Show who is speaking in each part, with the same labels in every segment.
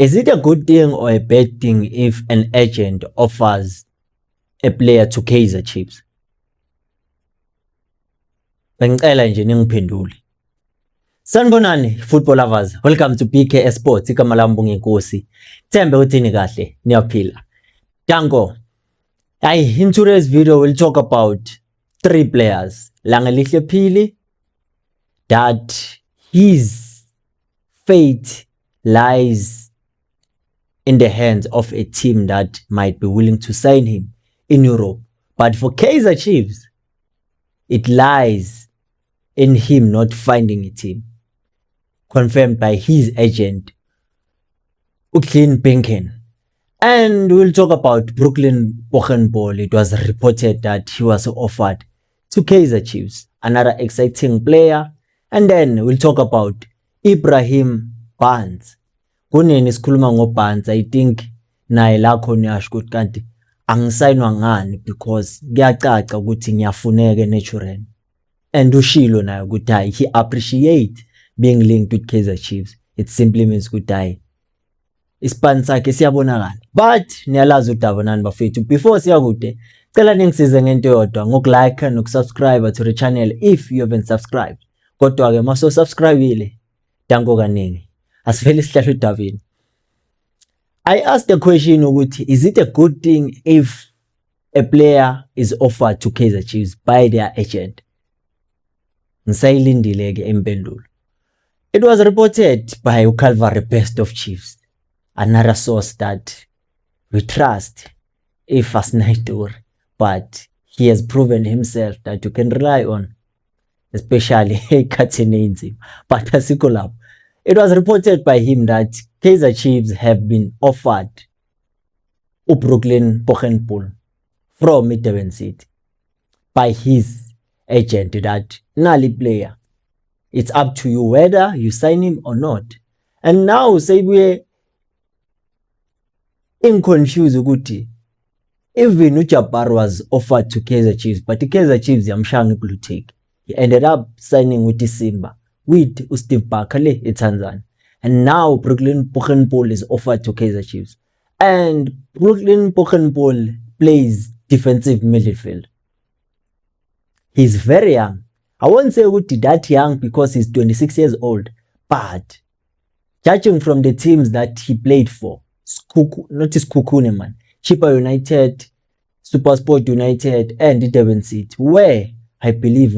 Speaker 1: Is it a good thing or a bad thing if an agent offers a player to Kaizer Chiefs? Bengicela nje ningiphendule. Sanibonani football lovers, welcome to BK Sports. Igama lami Mbonginkosi. Thembe uthini kahle, niyaphila. Danko. In today's video we'll talk about 3 players. Langelihle Phili, that his fate lies in the hands of a team that might be willing to sign him in Europe. But for Kaizer Chiefs, it lies in him not finding a team. Confirmed by his agent, Uklin Pinken. And we'll talk about Brooklyn Bochenball. It was reported that he was offered to Kaizer Chiefs, another exciting player. And then we'll talk about Ibrahim Barnes. Kunini sikhuluma ngoBarnes, I think naye la khona uyasho ukuthi kanti angisayinwa ngani because kuyacaca ukuthi ngiyafuneka natural. And ushilo naye ukuthi he appreciate being linked with Kaizer Chiefs. It simply means ukuthi ispan sakhe siyabonakala. But niyalazi udaba nani bafethu, before siyakude cela ningisize ngento yodwa ngokulike nokusubscribe to the channel if you haven't subscribed. Kodwa ke maso subscribeile danko kaningi. Asivele sihlahle udabini. I asked the question ukuthi, is it a good thing if a player is offered to Kaizer Chiefs by their agent? Ngisayilindile ke impendulo. It was reported by uCalvary Best of Chiefs, another source that we trust if asinayitori, but he has proven himself that you can rely on, especially ekhathini enzima. But asikho lapho. It was reported by him that Kaizer Chiefs have been offered Brooklyn Bochenball from Durban City by his agent that Nali player, it's up to you whether you sign him or not. And now say we in confused ukuthi even uJabbar was offered to Kaizer Chiefs, but Kaizer Chiefs yamshanga blue tick. He ended up signing with Simba with Steve Barker eTanzania. And now Brooklyn Bochenball is offered to Kaizer Chiefs. And Brooklyn Bochenball plays defensive midfield. He's very young. I won't say that young because he's 26 years old. But judging from the teams that he played for, not Skukune man, Chippa United, SuperSport United, and Durban City, where I believe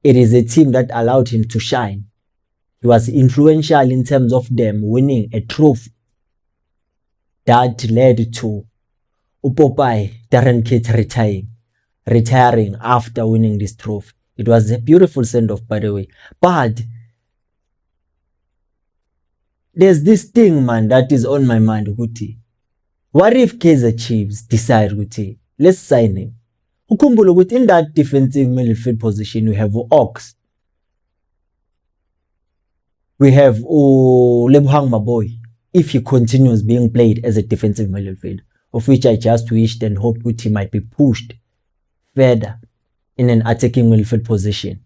Speaker 1: it is a team that allowed him to shine. He was influential in terms of them winning a trophy that led to Popeye Darren Kate retiring after winning this trophy. It was a beautiful send-off, by the way. But there's this thing, man, that is on my mind. What if Kaizer Chiefs decide, let's sign him? Ukhumbule in that defensive midfield position, we have Ox. We have Lebohang Maboy, if he continues being played as a defensive midfield, of which I just wished and hoped he might be pushed further in an attacking midfield position.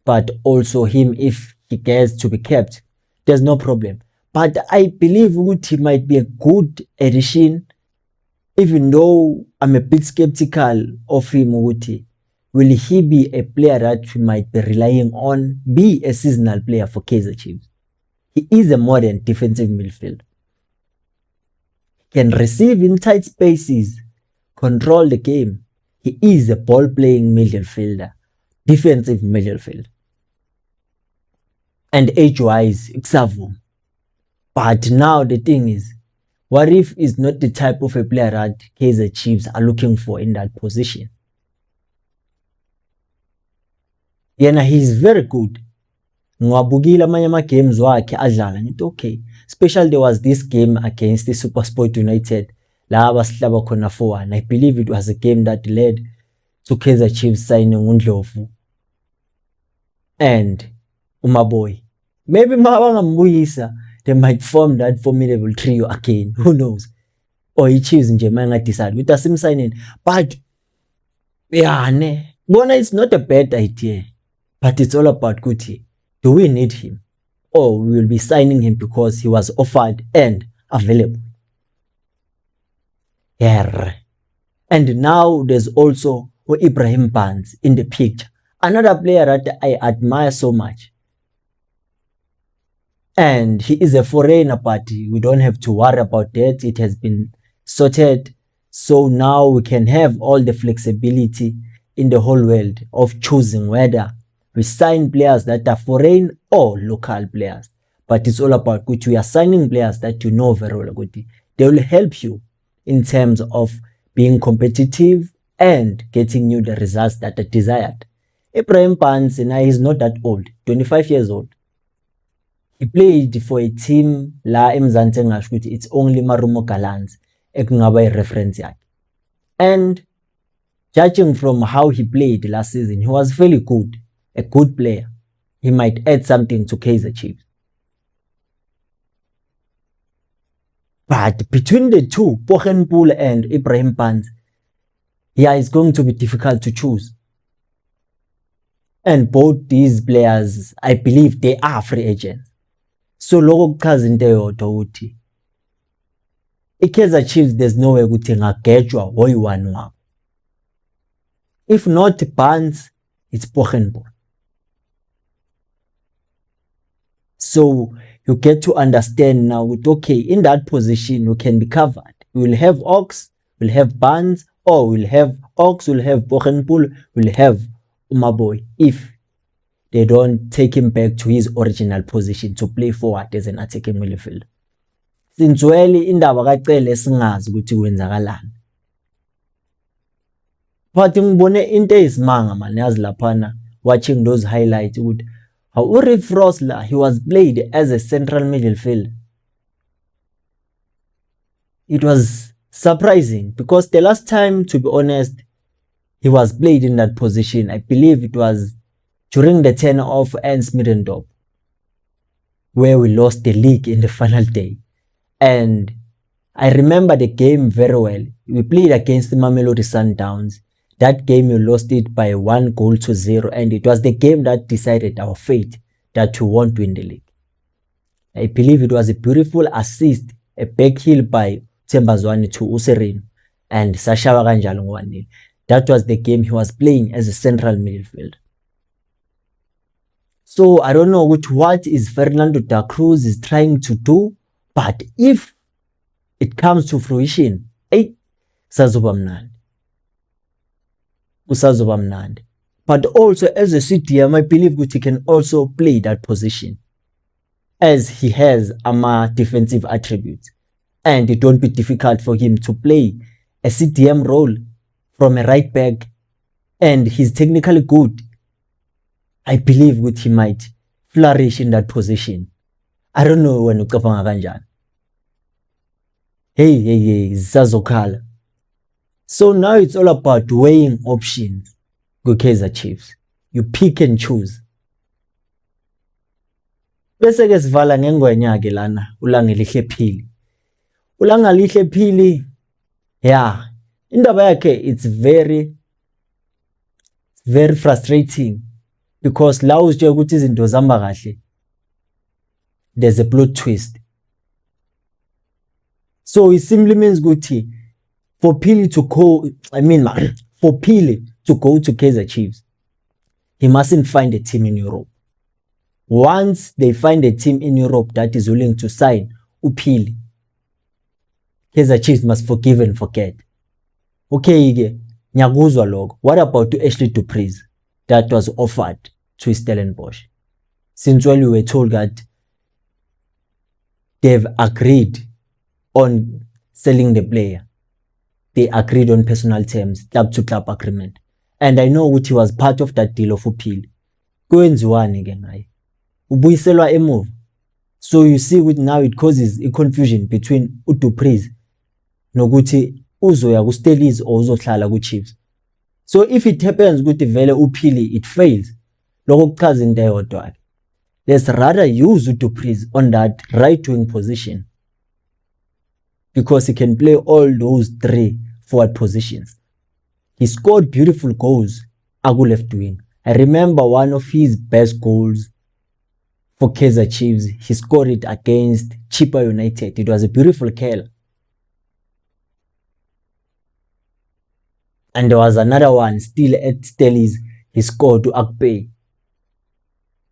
Speaker 1: But also him, if he gets to be kept, there's no problem. But I believe he might be a good addition, even though I'm a bit skeptical of him. Will he be a player that we might be relying on, be a seasonal player for Kaizer Chiefs? He is a modern defensive midfield. He can receive in tight spaces, control the game. He is a ball-playing midfielder, defensive midfield. And age-wise, Xavu. But now the thing is, what if he's not the type of a player that Kaizer Chiefs are looking for in that position? Yena, he's very good. Ngiwabukile amanye ama-games wakhe adlala ngithi okay. Especially there was this game against the SuperSport United la abasihlaba khona 4-1. I believe it was a game that led to Kaizer Chiefs signing uNdlovu and Umaboy. Maybe mabangambuyisa, they might form that formidable trio again. Who knows? Or iChiefs nje manga decide with us signing. But yeah, bona it's not a bad idea. But it's all about Kuti. Do we need him? or we will be signing him because he was offered and available. Yeah. And now there's also Ibrahim Barnes in the picture. Another player that I admire so much. And he is a foreigner, but we don't have to worry about that. It has been sorted. So now we can have all the flexibility in the whole world of choosing whether we sign players that are foreign or local players. But it's all about good. We are signing players that you know very well. Good. They will help you in terms of being competitive and getting you the results that are desired. Ibrahim Barnes, now he's not that old, 25 years old. He played for a team la eMzansi ngasho ukuthi it's only Marumo Gallants ekungaba i-reference yakhe. And judging from how he played last season, he was very good, a good player. He might add something to Kaizer Chiefs. But between the two, Pochenpoel and Ibrahim Barnes, yeah, it's going to be difficult to choose. And both these players, I believe they are free agents. So loko kuchaza into eyodwa ukuthi iKaizer Chiefs there's no way ukuthi ngagejwa oyi-one wabo. If not Barnes, it's Pochenpoel. So you get to understand now with okay, in that position we can be covered. We will have Ox, we'll have Barnes, or we'll have Ox, we'll have Pochenpoel, we'll have Umaboy if they don't take him back to his original position to play forward as an attacking midfielder. Since early indaba kaCele singazi ukuthi kwenzakalani. But ngibone into eyisimanga man yazi laphana watching those highlights ukuthi how Uriff Rosler, he was played as a central midfielder. It was surprising because the last time, to be honest, he was played in that position, I believe it was during the tenure of Ernst Middendorp, where we lost the league in the final day. And I remember the game very well. We played against the Mamelodi Sundowns. That game we lost it by 1-0, and it was the game that decided our fate that we won't win the league. I believe it was a beautiful assist, a back heel by Thembazwane to Userino and Sashawa kanjalo ngo-1-0. That was the game he was playing as a central midfielder. So I don't know what is Fernando da Cruz is trying to do, but if it comes to fruition, kusazoba mnandi. But also as a CDM, I believe he can also play that position as he has defensive attributes, and it won't be difficult for him to play a CDM role from a right back, and he's technically good. I believe he might flourish in that position. I don't know when ucabanga kanjani. Hey, zisazokhala. So now it's all about weighing options with Kaizer Chiefs. You pick and choose. Bese ke sivala ngengwenya ke lana uLangelihle Phili. uLangelihle Phili, yeah, indaba yakhe it's very frustrating because la uzitshela ukuthi izinto zihamba kahle, there's a plot twist. So it simply means ukuthi for Phili to go, for Phili to go to Kaizer Chiefs, he mustn't find a team in Europe. Once they find a team in Europe that is willing to sign uPhili, Kaizer Chiefs must forgive and forget. Okay, nyakuzwa lokho. What about Ashley Dupree that was offered to Stellenbosch? Since when we were told that they've agreed on selling the player, they agreed on personal terms, club-to-club agreement. And I know he was part of that deal of uPhili. Kwenziwani ke ngaye? Ubuyiselwa emuva. So you see now it causes a confusion between uDupree nokuthi uzoya kuStellies or uzohlala kuChiefs. So if it happens ukuthi vele uPhili it fails, lokho kuchaza into eyodwa. Let's rather use uDupree on that right wing position, because he can play all those three forward positions. He scored beautiful goals at left wing. I remember one of his best goals for Kaizer Chiefs. He scored it against Chippa United. It was a beautiful curler. And there was another one still at Stellies. He scored to Akpay.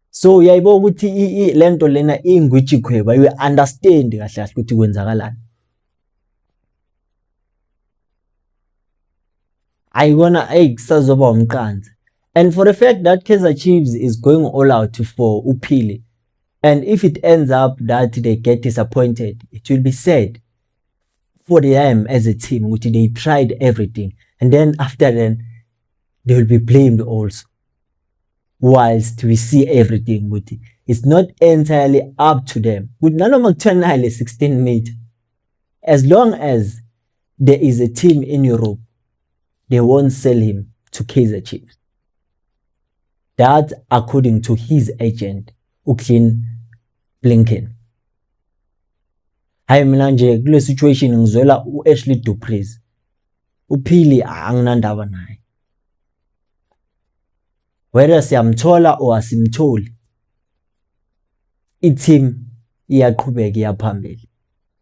Speaker 1: So yayibona ukuthi lento lena ingwitshi khweba, you understand kahle kahle ukuthi kwenzakalani. Ayibona kusazoba umqanzi. And for the fact that Kaizer Chiefs is going all out for Uphile, and if it ends up that they get disappointed, it will be sad for them as a team, which they tried everything, and then after then they will be blamed also. Whilst we see everything, but it's not entirely up to them. With Nanoma 16 meter, as long as there is a team in Europe, they won't sell him to Kaizer Chiefs. That according to his agent, Uklin Blinken. Hayi mina nje kule situation ngizwela uAshley Duprez. Uphili anginandaba naye. Whether siyamthola or asimtholi, i-team iyaqhubeka iyaphambili.